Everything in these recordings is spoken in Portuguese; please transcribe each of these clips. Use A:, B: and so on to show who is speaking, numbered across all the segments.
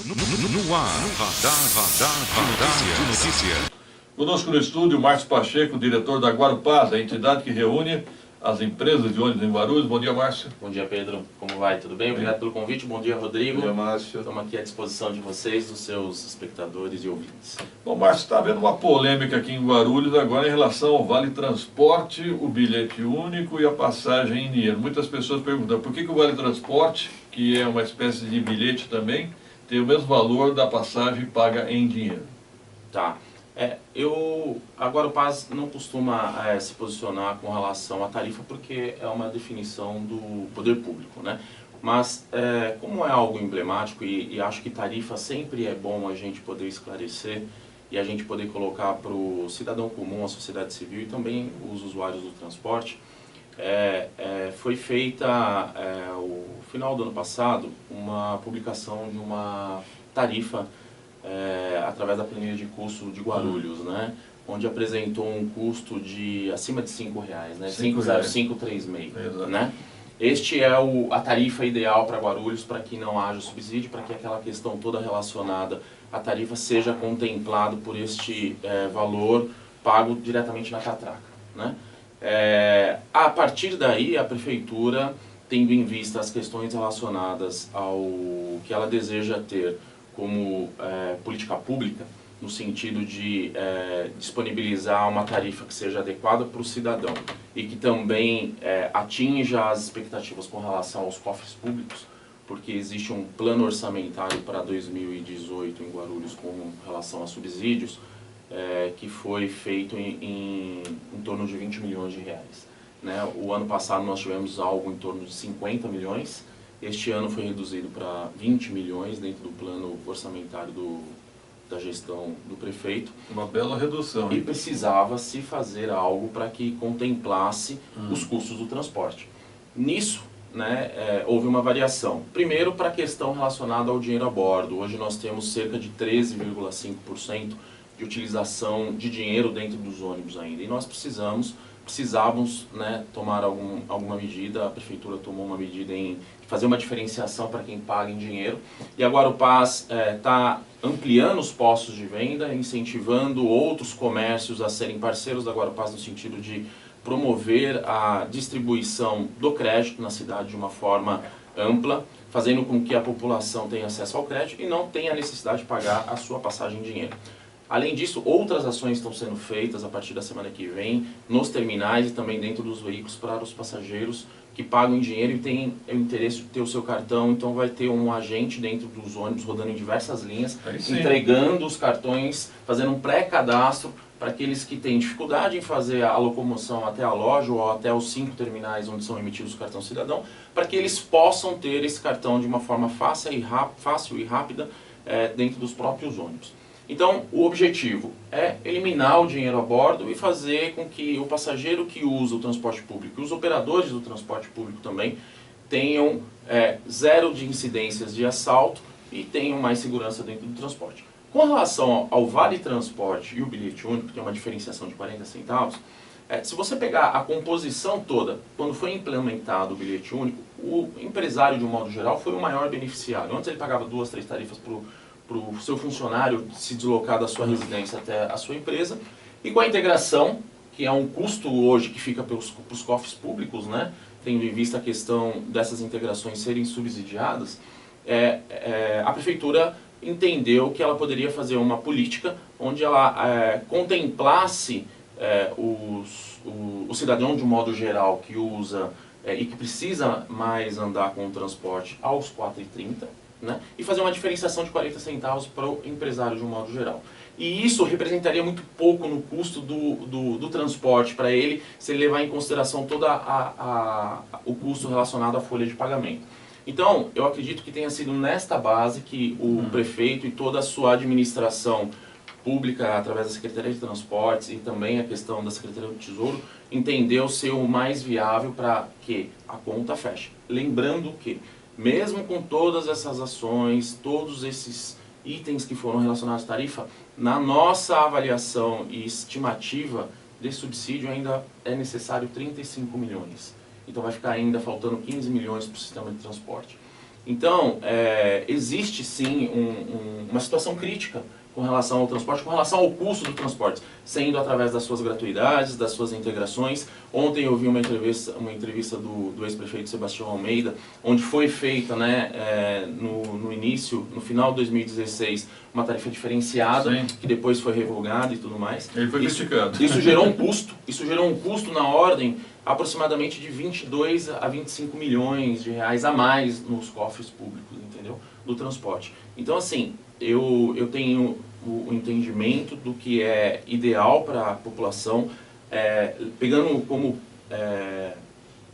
A: No ar, Radar de Notícia.
B: Conosco no estúdio, Márcio Pacheco, diretor da Guarupaz, a entidade que reúne as empresas de ônibus em Guarulhos. Bom dia, Márcio.
C: Bom dia, Pedro. Como vai? Tudo bem? Obrigado pelo convite. Bom dia, Rodrigo.
B: Bom dia, Márcio.
C: Estamos aqui à disposição de vocês, dos seus espectadores e ouvintes.
B: Bom, Márcio, está havendo uma polêmica aqui em Guarulhos agora em relação ao Vale Transporte, o bilhete único e a passagem em dinheiro. Muitas pessoas perguntam por que o Vale Transporte, que é uma espécie de bilhete também, tem o mesmo valor da passagem paga em dinheiro.
C: Tá. A Guarupaz não costuma se posicionar com relação à tarifa porque é uma definição do poder público, né? Mas como é algo emblemático e acho que tarifa sempre é bom a gente poder esclarecer e a gente poder colocar para o cidadão comum, a sociedade civil e também os usuários do transporte, foi feita, no final do ano passado, uma publicação de uma tarifa através da planilha de custo de Guarulhos, né? Onde apresentou um custo de acima de R$5, né? 50536, né? Este é a tarifa ideal para Guarulhos, para que não haja subsídio, para que aquela questão toda relacionada à tarifa seja contemplado por este valor pago diretamente na catraca, né? A partir daí, a Prefeitura, tendo em vista as questões relacionadas ao que ela deseja ter como política pública, no sentido de disponibilizar uma tarifa que seja adequada para o cidadão e que também atinja as expectativas com relação aos cofres públicos, porque existe um plano orçamentário para 2018 em Guarulhos com relação a subsídios, que foi feito em torno de 20 milhões de reais. Né? O ano passado nós tivemos algo em torno de 50 milhões, este ano foi reduzido para 20 milhões dentro do plano orçamentário da gestão do prefeito.
B: Uma bela redução.
C: E precisava se fazer algo para que contemplasse os custos do transporte. Nisso, né, houve uma variação. Primeiro, para a questão relacionada ao dinheiro a bordo. Hoje nós temos cerca de 13,5% de utilização de dinheiro dentro dos ônibus ainda. E nós precisávamos, né, tomar alguma medida. A Prefeitura tomou uma medida em fazer uma diferenciação para quem paga em dinheiro. E a Guarupaz está ampliando os postos de venda, incentivando outros comércios a serem parceiros da Guarupaz no sentido de promover a distribuição do crédito na cidade de uma forma ampla, fazendo com que a população tenha acesso ao crédito e não tenha a necessidade de pagar a sua passagem em dinheiro. Além disso, outras ações estão sendo feitas a partir da semana que vem nos terminais e também dentro dos veículos para os passageiros que pagam em dinheiro e têm o interesse de ter o seu cartão. Então vai ter um agente dentro dos ônibus rodando em diversas linhas, entregando os cartões, fazendo um pré-cadastro para aqueles que têm dificuldade em fazer a locomoção até a loja ou até os 5 terminais onde são emitidos o cartão cidadão, para que eles possam ter esse cartão de uma forma fácil e rápida dentro dos próprios ônibus. Então, o objetivo é eliminar o dinheiro a bordo e fazer com que o passageiro que usa o transporte público e os operadores do transporte público também tenham zero de incidências de assalto e tenham mais segurança dentro do transporte. Com relação ao Vale Transporte e o bilhete único, que tem uma diferenciação de 40 centavos, se você pegar a composição toda, quando foi implementado o bilhete único, o empresário, de um modo geral, foi o maior beneficiário. Antes ele pagava 2, 3 tarifas para o seu funcionário se deslocar da sua residência até a sua empresa, e com a integração, que é um custo hoje que fica para os cofres públicos, né, tendo em vista a questão dessas integrações serem subsidiadas, a Prefeitura entendeu que ela poderia fazer uma política onde ela contemplasse o cidadão de um modo geral que usa e que precisa mais andar com o transporte aos 4,30, né, e fazer uma diferenciação de 40 centavos para o empresário de um modo geral. E isso representaria muito pouco no custo do transporte para ele, se ele levar em consideração todo o custo relacionado à folha de pagamento. Então, eu acredito que tenha sido nesta base que o prefeito e toda a sua administração pública, através da Secretaria de Transportes e também a questão da Secretaria do Tesouro, entendeu ser o mais viável para que a conta feche. Lembrando que, mesmo com todas essas ações, todos esses itens que foram relacionados à tarifa, na nossa avaliação e estimativa desse subsídio ainda é necessário 35 milhões. Então vai ficar ainda faltando 15 milhões para o sistema de transporte. Então, existe sim uma situação crítica com relação ao transporte, com relação ao custo do transporte, sendo através das suas gratuidades, das suas integrações. Ontem eu vi uma entrevista do ex-prefeito Sebastião Almeida, onde foi feita, né, no início, no final de 2016, uma tarifa diferenciada,
B: Sim.
C: que depois foi revogada e tudo mais.
B: Ele foi criticado.
C: Isso gerou um custo na ordem aproximadamente de 22 a 25 milhões de reais a mais nos cofres públicos, entendeu? Do transporte. Então, assim, eu tenho o entendimento do que é ideal para a população, pegando como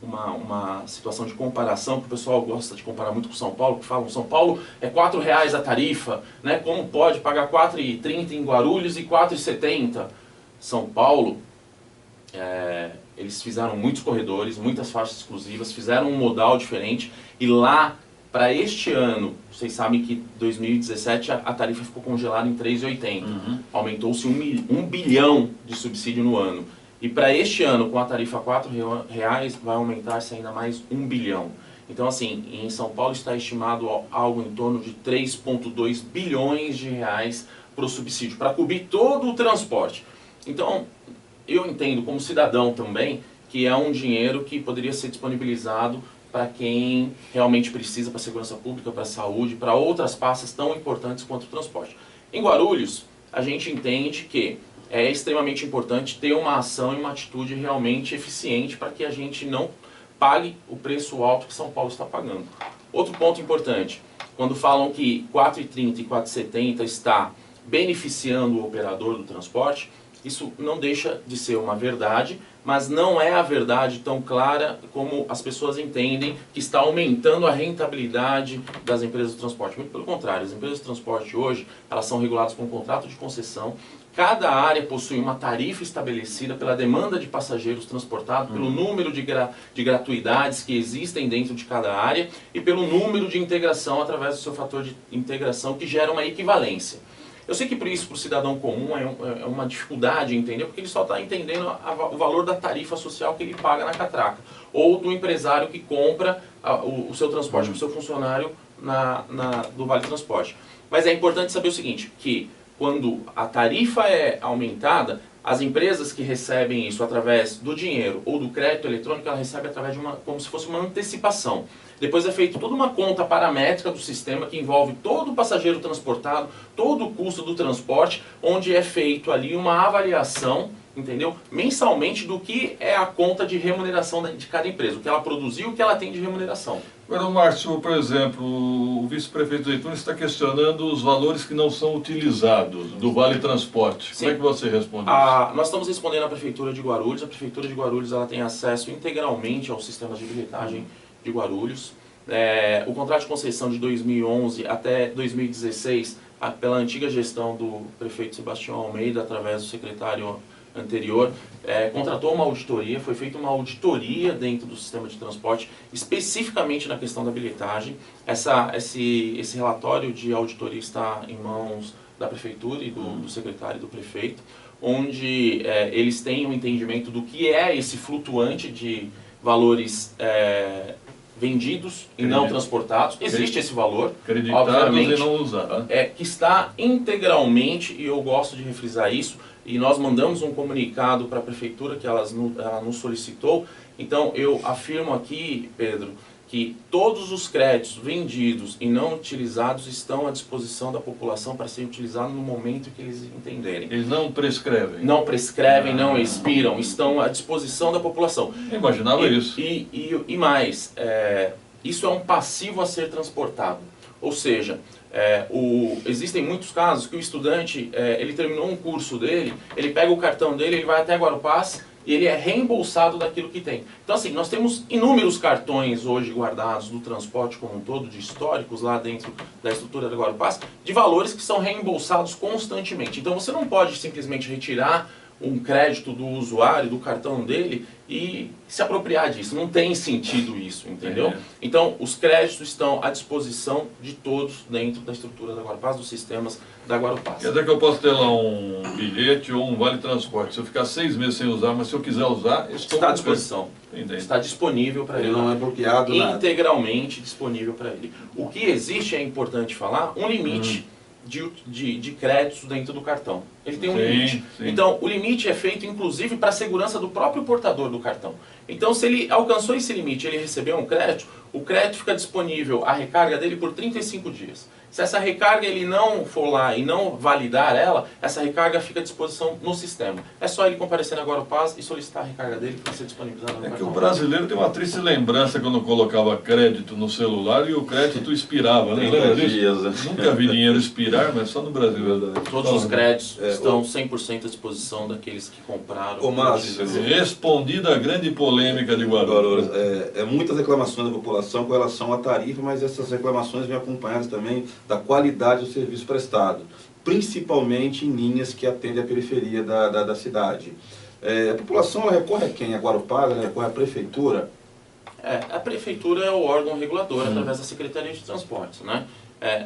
C: uma situação de comparação, que o pessoal gosta de comparar muito com São Paulo, que falam São Paulo é R$4 a tarifa, né? Como pode pagar R$4,30 em Guarulhos e R$4,70? São Paulo, eles fizeram muitos corredores, muitas faixas exclusivas, fizeram um modal diferente, e lá, para este ano, vocês sabem que 2017 a tarifa ficou congelada em R$3,80. Aumentou-se 1 bilhão de subsídio no ano. E para este ano, com a tarifa R$4, vai aumentar-se ainda mais 1 bilhão. Então, assim, em São Paulo está estimado algo em torno de 3,2 bilhões de reais para o subsídio, para cobrir todo o transporte. Então, eu entendo como cidadão também que é um dinheiro que poderia ser disponibilizado para quem realmente precisa, para a segurança pública, para a saúde, para outras pastas tão importantes quanto o transporte. Em Guarulhos, a gente entende que é extremamente importante ter uma ação e uma atitude realmente eficiente para que a gente não pague o preço alto que São Paulo está pagando. Outro ponto importante, quando falam que R$4,30 e R$4,70 está beneficiando o operador do transporte, isso não deixa de ser uma verdade, mas não é a verdade tão clara como as pessoas entendem, que está aumentando a rentabilidade das empresas de transporte. Muito pelo contrário, as empresas de transporte hoje, elas são reguladas por um contrato de concessão. Cada área possui uma tarifa estabelecida pela demanda de passageiros transportados, pelo número de gratuidades que existem dentro de cada área e pelo número de integração através do seu fator de integração, que gera uma equivalência. Eu sei que por isso, para o cidadão comum, é uma dificuldade entender, porque ele só está entendendo o valor da tarifa social que ele paga na catraca, ou do empresário que compra o seu transporte para o seu funcionário do Vale Transporte. Mas é importante saber o seguinte, que quando a tarifa é aumentada, as empresas que recebem isso através do dinheiro ou do crédito eletrônico, ela recebe através de como se fosse uma antecipação. Depois é feita toda uma conta paramétrica do sistema que envolve todo o passageiro transportado, todo o custo do transporte, onde é feito ali uma avaliação, entendeu? Mensalmente do que é a conta de remuneração de cada empresa, o que ela produziu, o que ela tem de remuneração.
B: Agora, Márcio, por exemplo, o vice-prefeito Zeytuni está questionando os valores que não são utilizados do Vale Transporte.
C: Sim.
B: Como é que você responde isso?
C: Nós estamos respondendo à Prefeitura de Guarulhos. A Prefeitura de Guarulhos ela tem acesso integralmente ao sistema de bilhetagem de Guarulhos. O contrato de concessão de 2011 até 2016, pela antiga gestão do prefeito Sebastião Almeida, através do secretário anterior, contratou uma auditoria, foi feita uma auditoria dentro do sistema de transporte, especificamente na questão da bilhetagem. Esse relatório de auditoria está em mãos da prefeitura e do secretário e do prefeito, onde eles têm um entendimento do que é esse flutuante de valores vendidos e não transportados. Existe esse valor,
B: Acreditados e não usados.
C: que está integralmente, e eu gosto de refrisar isso, e nós mandamos um comunicado para a prefeitura que ela nos solicitou. Então eu afirmo aqui, Pedro, que todos os créditos vendidos e não utilizados estão à disposição da população para serem utilizados no momento que eles entenderem.
B: Eles não prescrevem.
C: Não prescrevem, não expiram, estão à disposição da população.
B: Eu imaginava isso.
C: E mais, isso é um passivo a ser transportado. Ou seja, existem muitos casos que o estudante, ele terminou um curso dele, ele pega o cartão dele, ele vai até Guarupás e ele é reembolsado daquilo que tem. Então assim, nós temos inúmeros cartões hoje guardados do transporte como um todo, de históricos lá dentro da estrutura da Guarupás, de valores que são reembolsados constantemente. Então você não pode simplesmente retirar um crédito do usuário, do cartão dele, e se apropriar disso. Não tem sentido isso, entendeu? Então, os créditos estão à disposição de todos dentro da estrutura da Guarupaz, dos sistemas da Guarupaz.
B: Quer dizer que eu posso ter lá um bilhete ou um vale transporte. Se eu ficar 6 meses sem usar, mas se eu quiser usar,
C: está à disposição. Está disponível para ele.
D: Ele não é bloqueado,
C: integralmente disponível para ele. O que existe, é importante falar, um limite de créditos dentro do cartão. Ele tem um limite.
B: Sim.
C: Então, o limite é feito, inclusive, para a segurança do próprio portador do cartão. Então, se ele alcançou esse limite, ele recebeu um crédito, o crédito fica disponível, a recarga dele, por 35 dias. Se essa recarga ele não for lá e não validar ela, essa recarga fica à disposição no sistema. É só ele comparecer na Guarupaz e solicitar a recarga dele para ser disponibilizada no
B: É
C: cartão.
B: que o brasileiro tem uma triste lembrança quando colocava crédito no celular e o crédito expirava, né? Lembra disso? Nunca vi dinheiro expirar, mas só no Brasil.
C: Todos os créditos estão 100% à disposição daqueles que compraram.
D: Ô, Márcio,
B: Respondida a grande polêmica de Guarulhos.
D: Muitas reclamações da população com relação à tarifa, mas essas reclamações vêm acompanhadas também da qualidade do serviço prestado, principalmente em linhas que atendem a periferia da cidade. A população ela recorre a quem? A Guarupaz, ela recorre à prefeitura?
C: A prefeitura é o órgão regulador através da Secretaria de Transportes, né?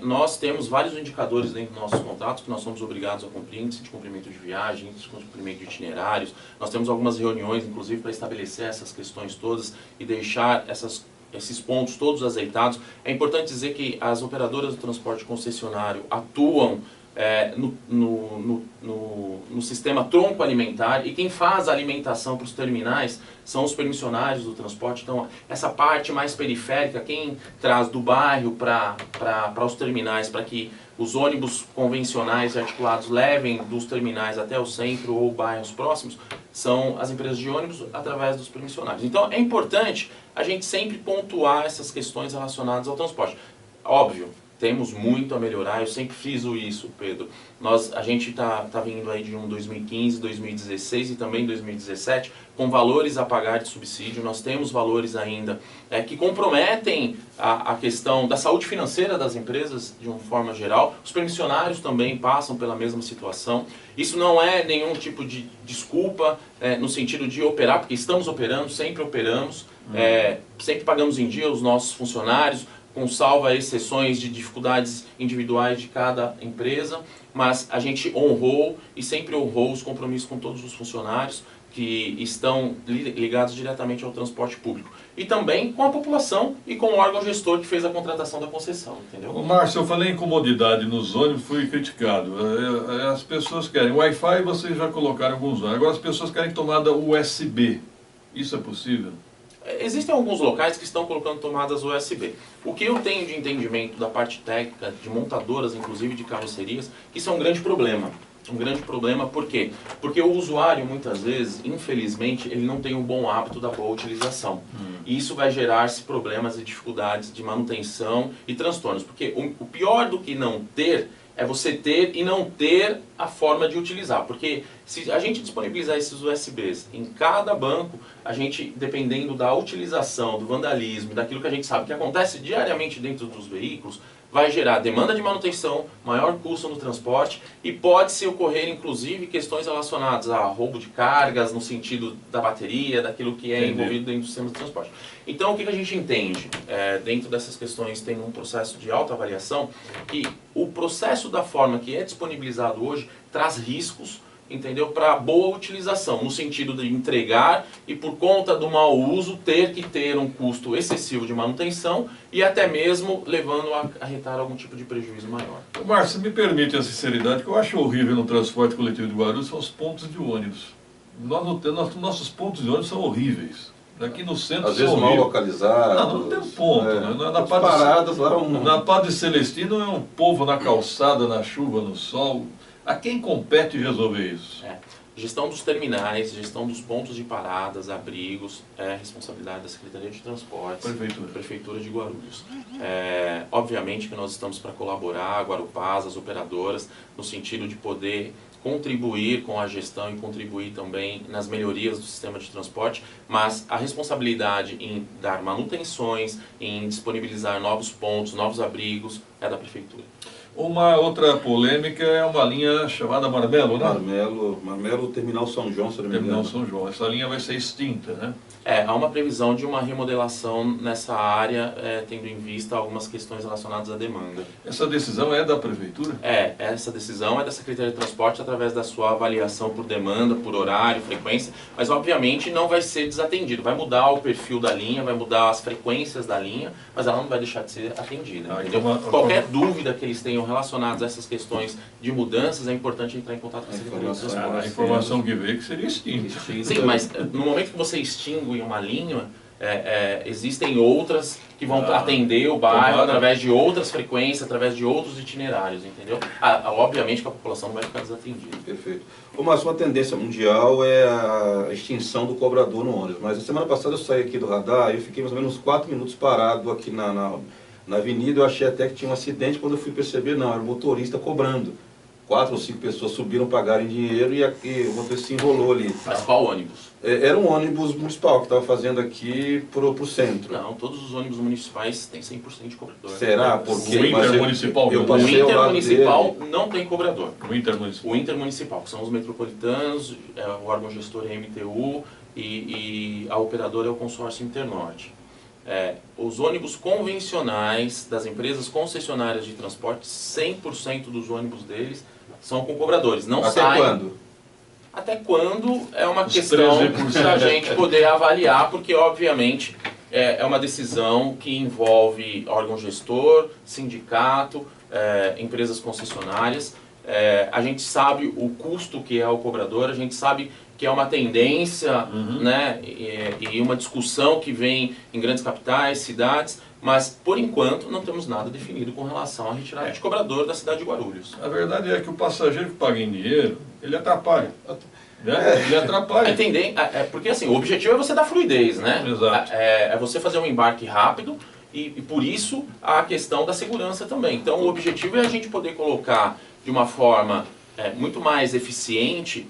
C: Nós temos vários indicadores dentro dos nossos contratos que nós somos obrigados a cumprir, índice de cumprimento de viagem, índice de cumprimento de itinerários. Nós temos algumas reuniões, inclusive, para estabelecer essas questões todas e deixar esses pontos todos azeitados. É importante dizer que as operadoras do transporte concessionário atuam no sistema tronco alimentar, e quem faz a alimentação para os terminais são os permissionários do transporte. Então, essa parte mais periférica, quem traz do bairro para os terminais, para que os ônibus convencionais e articulados levem dos terminais até o centro ou bairros próximos, são as empresas de ônibus através dos permissionários. Então, é importante a gente sempre pontuar essas questões relacionadas ao transporte. Óbvio, temos muito a melhorar, eu sempre friso isso, Pedro. A gente tá vindo aí de 2015, 2016 e também 2017 com valores a pagar de subsídio. Nós temos valores ainda que comprometem a questão da saúde financeira das empresas de uma forma geral. Os permissionários também passam pela mesma situação. Isso não é nenhum tipo de desculpa no sentido de operar, porque estamos operando, sempre operamos, sempre pagamos em dia os nossos funcionários, com salvo a exceções de dificuldades individuais de cada empresa, mas a gente honrou e sempre honrou os compromissos com todos os funcionários que estão ligados diretamente ao transporte público. E também com a população e com o órgão gestor que fez a contratação da concessão, entendeu?
B: Ô, Márcio, eu falei em comodidade nos ônibus, fui criticado. As pessoas querem Wi-Fi, vocês já colocaram alguns ônibus. Agora as pessoas querem tomada USB. Isso é possível?
C: Existem alguns locais que estão colocando tomadas USB. O que eu tenho de entendimento da parte técnica, de montadoras, inclusive de carrocerias, que isso é um grande problema. Um grande problema, por quê? Porque o usuário, muitas vezes, infelizmente, ele não tem um bom hábito da boa utilização. E isso vai gerar-se problemas e dificuldades de manutenção e transtornos. Porque o pior do que não ter é você ter e não ter a forma de utilizar. Porque se a gente disponibilizar esses USBs em cada banco, a gente, dependendo da utilização, do vandalismo, daquilo que a gente sabe que acontece diariamente dentro dos veículos, vai gerar demanda de manutenção, maior custo no transporte e pode-se ocorrer, inclusive, questões relacionadas a roubo de cargas, no sentido da bateria, daquilo que é envolvido dentro do sistema de transporte. Então, o que a gente entende? Dentro dessas questões tem um processo de autoavaliação, que o processo da forma que é disponibilizado hoje traz riscos, entendeu? Para boa utilização, no sentido de entregar e por conta do mau uso ter que ter um custo excessivo de manutenção e até mesmo levando a acarretar algum tipo de prejuízo maior.
B: Márcio, me permite a sinceridade, que eu acho horrível no transporte coletivo de Guarulhos são os pontos de ônibus. Nossos pontos de ônibus são horríveis. Daqui no centro
D: às vezes mal localizados.
B: Não tem um ponto. Na Padre Celestino é um povo na calçada, na chuva, no sol. A quem compete resolver isso?
C: Gestão dos terminais, gestão dos pontos de paradas, abrigos, é responsabilidade da Secretaria de Transportes, Prefeitura de Guarulhos. Obviamente que nós estamos para colaborar, a Guarupaz, as operadoras, no sentido de poder contribuir com a gestão e contribuir também nas melhorias do sistema de transporte, mas a responsabilidade em dar manutenções, em disponibilizar novos pontos, novos abrigos, é da Prefeitura.
B: Uma outra polêmica é uma linha chamada Marmelo, né?
D: Marmelo, Terminal São João, se não me
B: Terminal
D: engano.
B: São João. Essa linha vai ser extinta, né?
C: Há uma previsão de uma remodelação nessa área, tendo em vista algumas questões relacionadas à demanda.
B: Essa decisão é da Prefeitura?
C: Essa decisão é da Secretaria de Transporte através da sua avaliação por demanda, por horário, frequência, mas obviamente não vai ser desatendido. Vai mudar o perfil da linha, vai mudar as frequências da linha, mas ela não vai deixar de ser atendida. Entendeu? Qualquer dúvida que eles tenham relacionadas a essas questões de mudanças, é importante entrar em contato com a Secretaria de Transporte.
B: A informação que veio que seria extinta.
C: Sim, mas no momento que você extingue uma linha, existem outras que vão atender o bairro através de outras frequências, através de outros itinerários, entendeu? Obviamente que a população não vai ficar desatendida.
D: Perfeito. Mas uma tendência mundial é a extinção do cobrador no ônibus. Mas a semana passada eu saí aqui do radar e eu fiquei mais ou menos uns 4 minutos parado aqui na avenida. Eu achei até que tinha um acidente, quando eu fui perceber, não, era o motorista cobrando. 4 ou 5 pessoas subiram, pagaram em dinheiro e o motorista se enrolou ali.
C: Mas qual ônibus?
D: Era um ônibus municipal que estava fazendo aqui pro centro.
C: Não, todos os ônibus municipais têm 100% de cobrador.
D: Será? Porque
B: O intermunicipal.
C: O intermunicipal não tem cobrador.
B: O intermunicipal.
C: O intermunicipal, que são os metropolitanos, o órgão gestor é a MTU e a operadora é o consórcio Internorte. Os ônibus convencionais das empresas concessionárias de transporte, 100% dos ônibus deles são com cobradores. Não
D: Até
C: saem.
D: quando?
C: Até quando é uma questão da gente poder avaliar, porque obviamente é uma decisão que envolve órgão gestor, sindicato, empresas concessionárias. A gente sabe o custo que é o cobrador, a gente sabe que é uma tendência, né, e uma discussão que vem em grandes capitais, cidades, mas por enquanto não temos nada definido com relação à retirada de cobrador da cidade de Guarulhos.
B: A verdade é que o passageiro que paga em dinheiro, ele atrapalha. Né? Ele atrapalha.
C: Porque assim, o objetivo é você dar fluidez, né?
B: Exato.
C: É você fazer um embarque rápido e por isso a questão da segurança também. Então o objetivo é a gente poder colocar de uma forma muito mais eficiente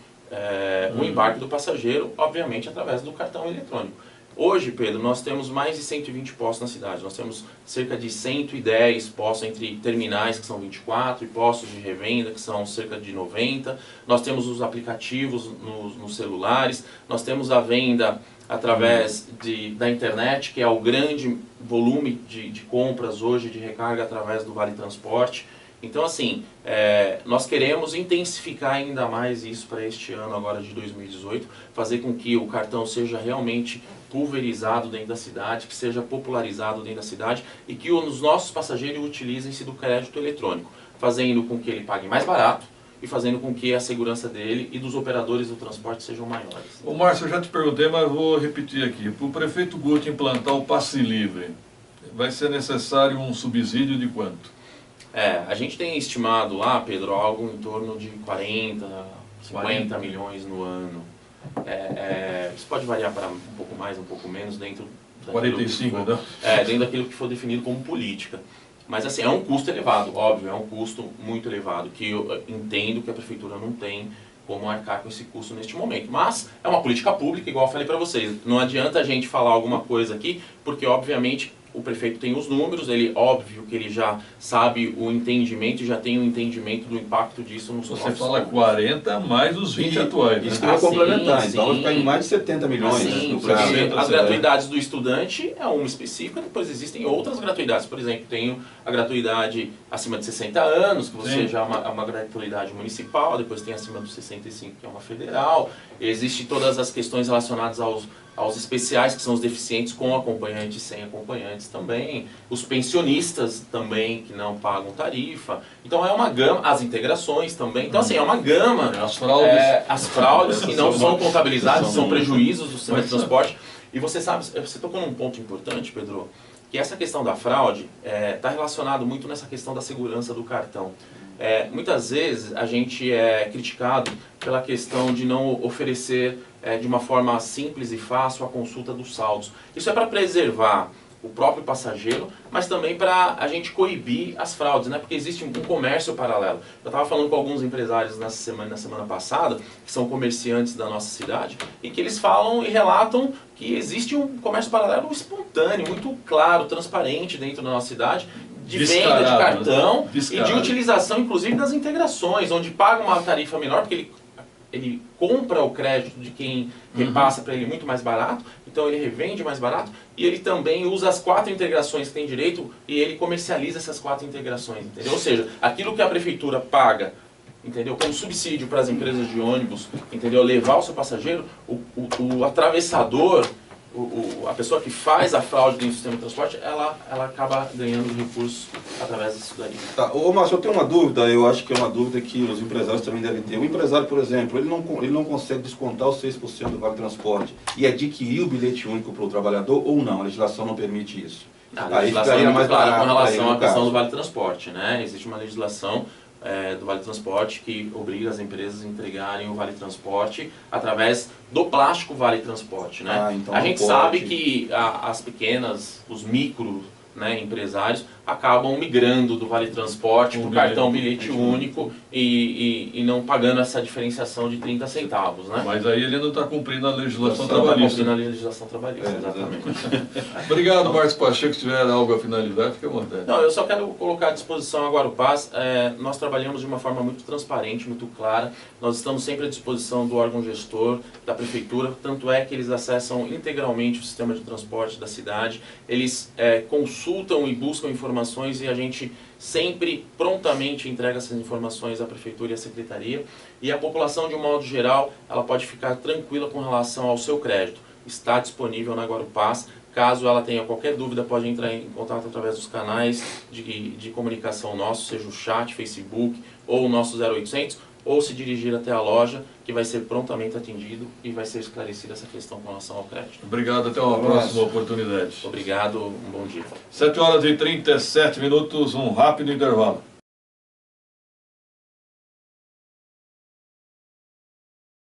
C: o embarque do passageiro, obviamente através do cartão eletrônico. Hoje, Pedro, nós temos mais de 120 postos na cidade. Nós temos cerca de 110 postos entre terminais, que são 24, e postos de revenda, que são cerca de 90. Nós temos os aplicativos nos celulares. Nós temos a venda através da internet, que é o grande volume de compras hoje de recarga através do Vale Transporte. Então, assim, nós queremos intensificar ainda mais isso para este ano agora de 2018, fazer com que o cartão seja realmente pulverizado dentro da cidade, que seja popularizado dentro da cidade e que os nossos passageiros utilizem-se do crédito eletrônico, fazendo com que ele pague mais barato e fazendo com que a segurança dele e dos operadores do transporte sejam maiores.
B: Ô Márcio, eu já te perguntei, mas vou repetir aqui. Para o prefeito Guti implantar o passe livre, vai ser necessário um subsídio de quanto?
C: A gente tem estimado lá, Pedro, algo em torno de 40, 50 milhões no ano. Isso pode variar para um pouco mais, um pouco menos, dentro daquilo
B: 45,
C: que for,
B: né?
C: dentro daquilo que for definido como política. Mas assim, é um custo elevado, óbvio, é um custo muito elevado, que eu entendo que a prefeitura não tem como arcar com esse custo neste momento. Mas é uma política pública, igual eu falei para vocês. Não adianta a gente falar alguma coisa aqui, porque obviamente o prefeito tem os números, óbvio que ele já sabe o entendimento, já tem o entendimento do impacto disso nos
B: Você
C: cofres
B: fala
C: públicos.
B: 40 mais os 20 atuais, né?
D: Isso que vai complementar,
C: sim,
D: então vai ficar em mais de 70 milhões.
C: Sim,
D: no
C: porque
D: caso.
C: as gratuidades do estudante é uma específica, depois existem outras gratuidades. Por exemplo, tem a gratuidade acima de 60 anos, que você
B: Sim.
C: já é uma gratuidade municipal, depois tem acima dos 65, que é uma federal. Existem todas as questões relacionadas aos especiais, que são os deficientes com acompanhantes e sem acompanhantes também. Os pensionistas também, que não pagam tarifa. Então é uma gama, as integrações também. Então assim, é uma gama.
B: As fraudes.
C: Que não são contabilizadas, são
B: muitas.
C: prejuízos do sistema de transporte. E você sabe, você tocou num ponto importante, Pedro, que essa questão da fraude está relacionado muito nessa questão da segurança do cartão. Muitas vezes a gente é criticado pela questão de não oferecer de uma forma simples e fácil a consulta dos saldos. Isso é para preservar o próprio passageiro, mas também para a gente coibir as fraudes, né? Porque existe um comércio paralelo. Eu estava falando com alguns empresários na semana passada, que são comerciantes da nossa cidade, e que eles falam e relatam que existe um comércio paralelo espontâneo, muito claro, transparente dentro da nossa cidade, de venda de cartão e de utilização, inclusive, das integrações, onde paga uma tarifa menor, porque ele compra o crédito de quem repassa para ele muito mais barato, então ele revende mais barato, e ele também usa as 4 integrações que tem direito e ele comercializa essas 4 integrações, entendeu? Ou seja, aquilo que a prefeitura paga, entendeu, como subsídio para as empresas de ônibus, entendeu, levar o seu passageiro, o atravessador, a pessoa que faz a fraude dentro do sistema de transporte, ela acaba ganhando recursos através disso daí.
D: Tá. Ô, Márcio, eu tenho uma dúvida, eu acho que é uma dúvida que os empresários também devem ter. O empresário, por exemplo, ele não consegue descontar os 6% do Vale Transporte e adquirir o bilhete único para o trabalhador ou não? A legislação não permite isso.
C: A legislação é muito clara com relação à questão do Vale Transporte, né? Existe uma legislação do Vale Transporte que obriga as empresas a entregarem o Vale Transporte através do plástico Vale Transporte, né?
D: Então
C: a gente sabe que as pequenas, os micro, né, empresários acabam migrando do Vale Transporte para o cartão bilhete único e não pagando essa diferenciação de 30 centavos, né?
B: Mas aí ele não está cumprindo a legislação trabalhista.
C: Não está cumprindo a legislação trabalhista, exatamente.
B: Obrigado, Marcos Pacheco. Se tiver algo a finalizar, fique à vontade.
C: Não, eu só quero colocar à disposição a Guarupás. Nós trabalhamos de uma forma muito transparente, muito clara. Nós estamos sempre à disposição do órgão gestor, da prefeitura, tanto é que eles acessam integralmente o sistema de transporte da cidade. Eles consultam e buscam informações e a gente sempre prontamente entrega essas informações à prefeitura e à secretaria. E a população, de um modo geral, ela pode ficar tranquila com relação ao seu crédito. Está disponível na Guarupás. Caso ela tenha qualquer dúvida, pode entrar em contato através dos canais de comunicação nossos, seja o chat, Facebook ou o nosso 0800, ou se dirigir até a loja, que vai ser prontamente atendido e vai ser esclarecida essa questão com relação ao crédito.
B: Obrigado, até uma próxima oportunidade.
C: Obrigado, um bom dia.
B: 7h37, um rápido intervalo.